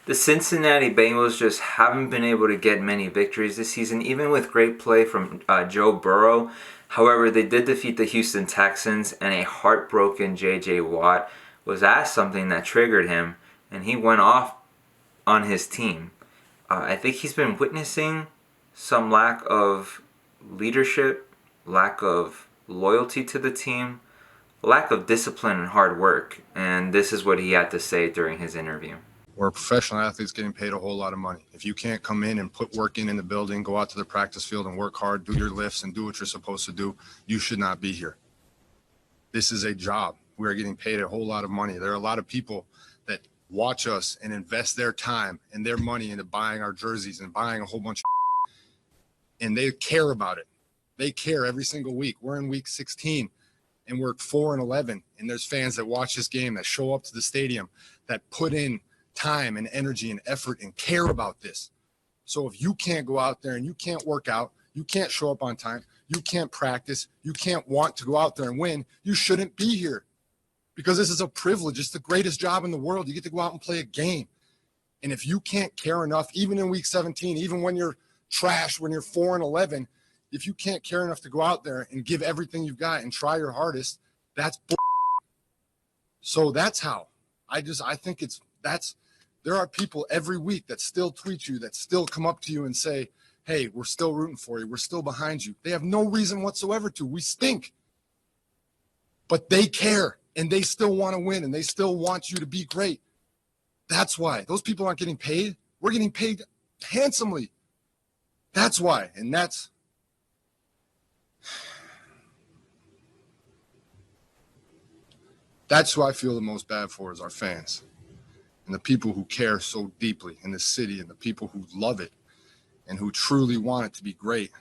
The Cincinnati Bengals just haven't been able to get many victories this season, even with great play from Joe Burrow. However, they did defeat the Houston Texans, and a heartbroken J.J. Watt was asked something that triggered him, and he went off on his team. I think he's been witnessing some lack of leadership, lack of loyalty to the team, lack of discipline and hard work, and this is what he had to say during his interview. We're professional athletes getting paid a whole lot of money. If you can't come in and put work in the building, go out to the practice field and work hard, do your lifts and do what you're supposed to do, you should not be here. This is a job. We are getting paid a whole lot of money. There are a lot of people that watch us and invest their time and their money into buying our jerseys and buying a whole bunch of and they care about it. They care every single week. We're in week 16 and we're 4-11, and there's fans that watch this game, that show up to the stadium, that put in time and energy and effort and care about this. So if you can't go out there and you can't work out, you can't show up on time, you can't practice, you can't want to go out there and win, you shouldn't be here, because this is a privilege. It's the greatest job in the world. You get to go out and play a game. And if you can't care enough, even in week 17, even when you're trash, when you're 4-11, if you can't care enough to go out there and give everything you've got and try your hardest, that's so that's how I think there are people every week that still tweet you, that still come up to you and say, hey, we're still rooting for you, we're still behind you. They have no reason whatsoever to. We stink. But they care, and they still want to win, and they still want you to be great. That's why. Those people aren't getting paid. We're getting paid handsomely. That's why. And that's who I feel the most bad for, is our fans. And the people who care so deeply in this city, and the people who love it and who truly want it to be great.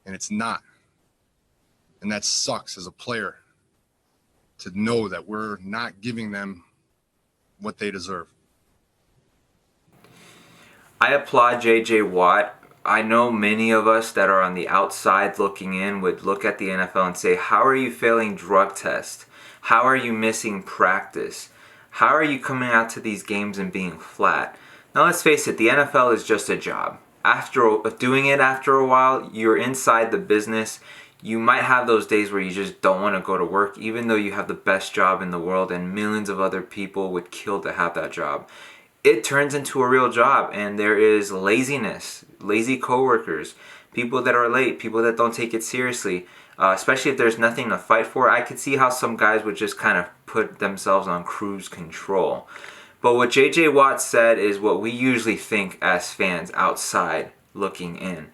And it's not. And that sucks as a player, to know that we're not giving them what they deserve. I applaud J.J. Watt. I know many of us that are on the outside looking in would look at the NFL and say, how are you failing drug tests? How are you missing practice? How are you coming out to these games and being flat? Now let's face it, the NFL is just a job. After doing it after a while, you're inside the business. You might have those days where you just don't want to go to work, even though you have the best job in the world and millions of other people would kill to have that job. It turns into a real job, and there is laziness, lazy coworkers, people that are late, people that don't take it seriously. Especially if there's nothing to fight for, I could see how some guys would just kind of put themselves on cruise control. But what J.J. Watt said is what we usually think as fans outside looking in.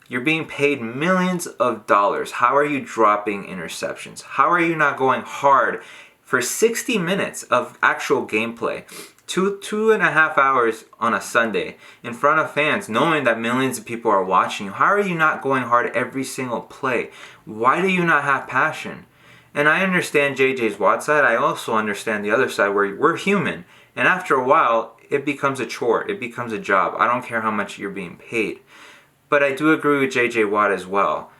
You're being paid millions of dollars. How are you dropping interceptions? How are you not going hard for 60 minutes of actual gameplay? Two and a half hours on a Sunday in front of fans, knowing that millions of people are watching you. How are you not going hard every single play? Why do you not have passion? And I understand JJ's Watt side. I also understand the other side, where we're human. And after a while, it becomes a chore. It becomes a job. I don't care how much you're being paid. But I do agree with J.J. Watt as well.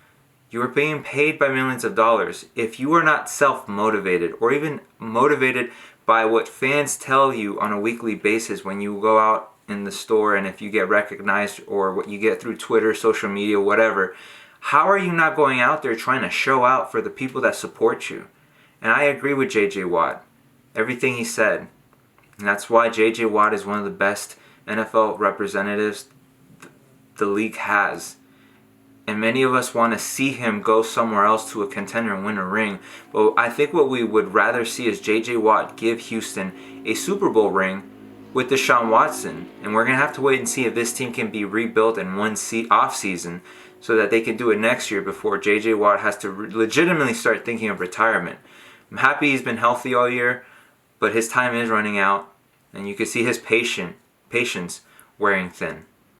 You are being paid by millions of dollars. If you are not self-motivated, or even motivated by what fans tell you on a weekly basis when you go out in the store, and if you get recognized, or what you get through Twitter, social media, whatever, how are you not going out there trying to show out for the people that support you? And I agree with J.J. Watt. Everything he said. And that's why J.J. Watt is one of the best NFL representatives the league has. And many of us want to see him go somewhere else to a contender and win a ring. But I think what we would rather see is J.J. Watt give Houston a Super Bowl ring with Deshaun Watson. And we're going to have to wait and see if this team can be rebuilt in one off season, so that they can do it next year before J.J. Watt has to legitimately start thinking of retirement. I'm happy he's been healthy all year, but his time is running out. And you can see his patience wearing thin.